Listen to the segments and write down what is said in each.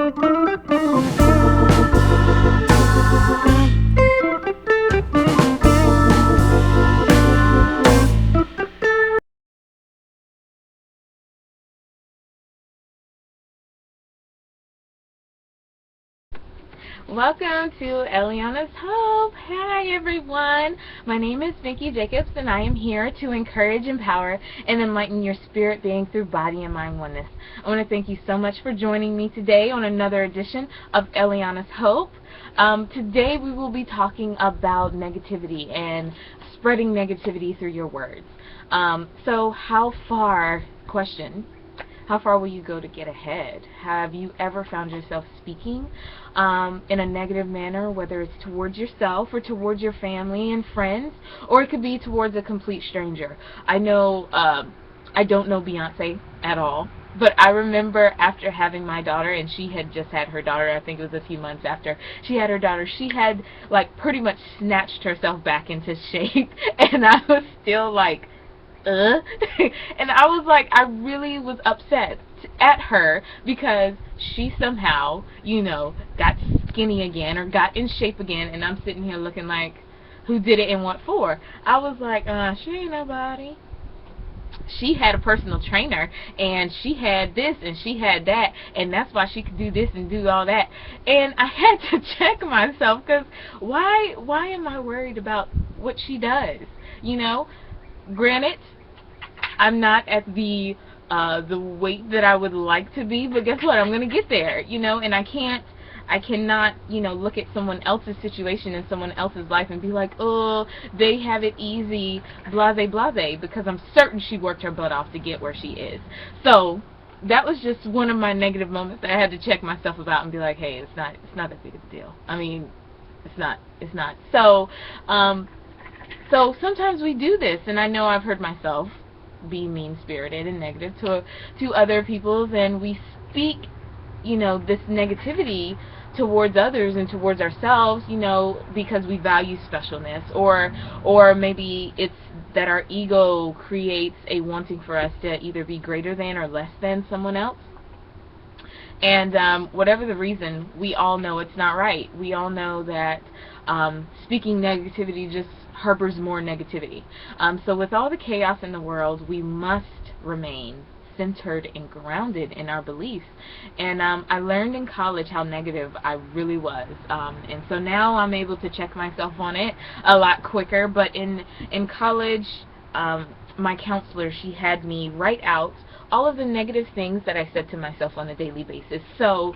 Welcome to Elianashope. Hi everyone. My name is Nikki Jacobs and I am here to encourage, empower, and enlighten your spirit being through body and mind oneness. I want to thank you so much for joining me today on another edition of Elianashope. Today we will be talking about negativity and spreading negativity through your words. So how far will you go to get ahead? Have you ever found yourself speaking in a negative manner, whether it's towards yourself or towards your family and friends, or it could be towards a complete stranger? I know I don't know Beyonce at all, but I remember after having my daughter, and she had just had her daughter, I think it was a few months after she had her daughter, she had like pretty much snatched herself back into shape, and I was still like, and I was like, I really was upset at her because she somehow, got skinny again or got in shape again, and I'm sitting here looking like, who did it and what for? I was like, she ain't nobody. She had a personal trainer, and she had this and she had that, and that's why she could do this and do all that. And I had to check myself, because why am I worried about what she does? Granted, I'm not at the weight that I would like to be, but guess what? I'm gonna get there, and I cannot, look at someone else's situation and someone else's life and be like, oh, they have it easy, blase, blase, because I'm certain she worked her butt off to get where she is. So that was just one of my negative moments that I had to check myself about and be like, hey, it's not that big of a deal. I mean, it's not. So, so sometimes we do this, and I know I've heard myself be mean-spirited and negative to other people, and we speak, this negativity towards others and towards ourselves, because we value specialness, or maybe it's that our ego creates a wanting for us to either be greater than or less than someone else. And whatever the reason, we all know it's not right. We all know that speaking negativity just harbors more negativity. So with all the chaos in the world, we must remain centered and grounded in our beliefs. And I learned in college how negative I really was. And so now I'm able to check myself on it a lot quicker. But in college, my counselor, she had me write out all of the negative things that I said to myself on a daily basis. So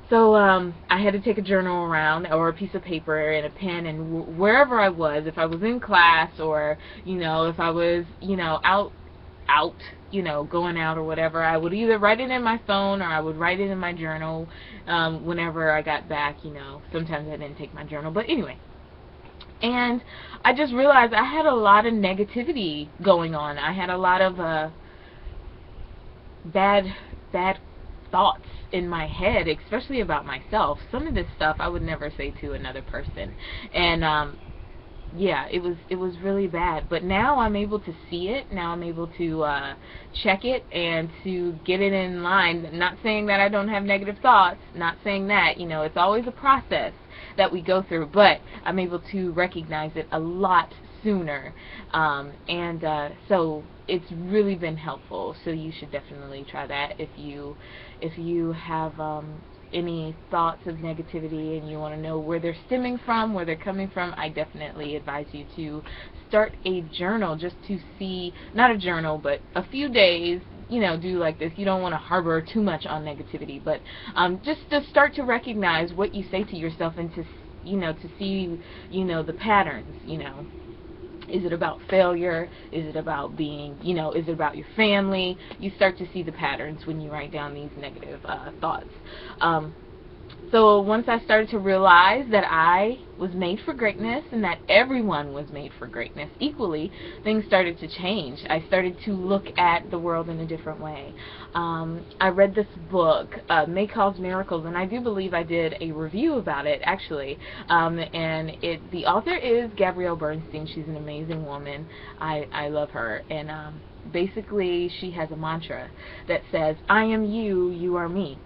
I had to take a journal around, or a piece of paper and a pen, and wherever I was, if I was in class, or if I was out going out or whatever, I would either write it in my phone or I would write it in my journal. Whenever I got back, sometimes I didn't take my journal, but anyway. And I just realized I had a lot of negativity going on. I had a lot of bad thoughts in my head, especially about myself. Some of this stuff I would never say to another person, and yeah, it was really bad. But now I'm able to see it. Now I'm able to check it and to get it in line. Not saying that I don't have negative thoughts, not saying that, it's always a process that we go through, but I'm able to recognize it a lot sooner, and so it's really been helpful. So you should definitely try that if you have any thoughts of negativity and you want to know where they're stemming from, where they're coming from. I definitely advise you to start a journal, just to see, not a journal, but a few days, do like this. You don't want to harbor too much on negativity, but just to start to recognize what you say to yourself, and to see, the patterns, Is it about failure? Is it about being, is it about your family? You start to see the patterns when you write down these negative thoughts. So once I started to realize that I was made for greatness and that everyone was made for greatness equally, things started to change. I started to look at the world in a different way. I read this book, May Cause Miracles, and I do believe I did a review about it, actually. And the author is Gabrielle Bernstein. She's an amazing woman. I love her. And basically she has a mantra that says, I am you, you are me.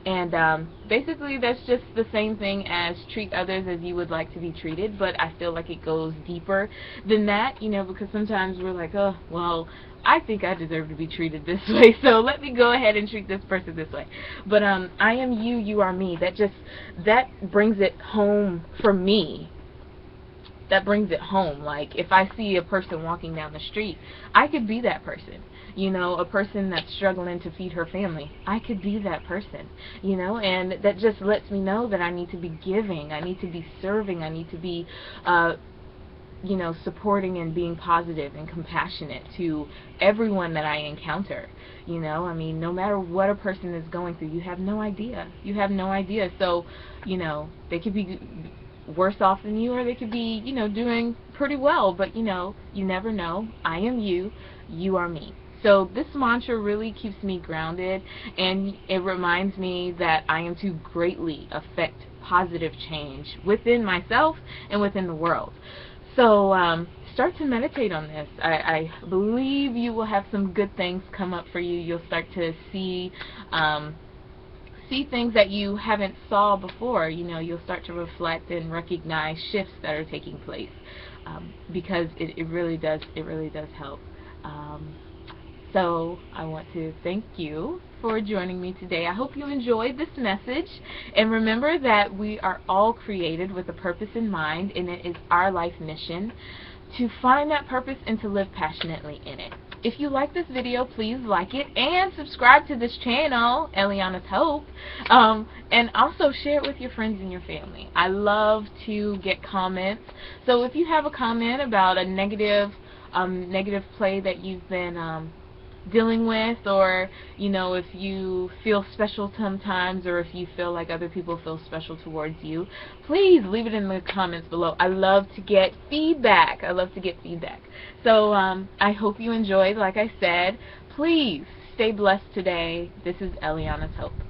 And basically that's just the same thing as treat others as you would like to be treated, but I feel like it goes deeper than that, you know, because sometimes we're like, oh, well, I think I deserve to be treated this way, so let me go ahead and treat this person this way. But I am you, you are me. That brings it home for me. That brings it home. Like, if I see a person walking down the street, I could be that person. You know, a person that's struggling to feed her family, I could be that person. You know, and that just lets me know that I need to be giving, I need to be serving, I need to be you know, supporting and being positive and compassionate to everyone that I encounter. You know, I mean, no matter what a person is going through, you have no idea. You have no idea. So, you know, they could be worse off than you, or they could be, you know, doing pretty well, but, you know, you never know. I am you, you are me. So this mantra really keeps me grounded, and it reminds me that I am to greatly affect positive change within myself and within the world. So start to meditate on this. I believe you will have some good things come up for you. You'll start to see things that you haven't saw before. You know, you'll start to reflect and recognize shifts that are taking place, because it really does help. So I want to thank you for joining me today. I hope you enjoyed this message, and remember that we are all created with a purpose in mind, and it is our life mission to find that purpose and to live passionately in it. If you like this video, please like it and subscribe to this channel, Elianashope, and also share it with your friends and your family. I love to get comments, so if you have a comment about a negative play that you've been dealing with, or, you know, if you feel special sometimes, or if you feel like other people feel special towards you, please leave it in the comments below. I love to get feedback. So I hope you enjoyed. Like I said, please stay blessed today. This is Elianashope.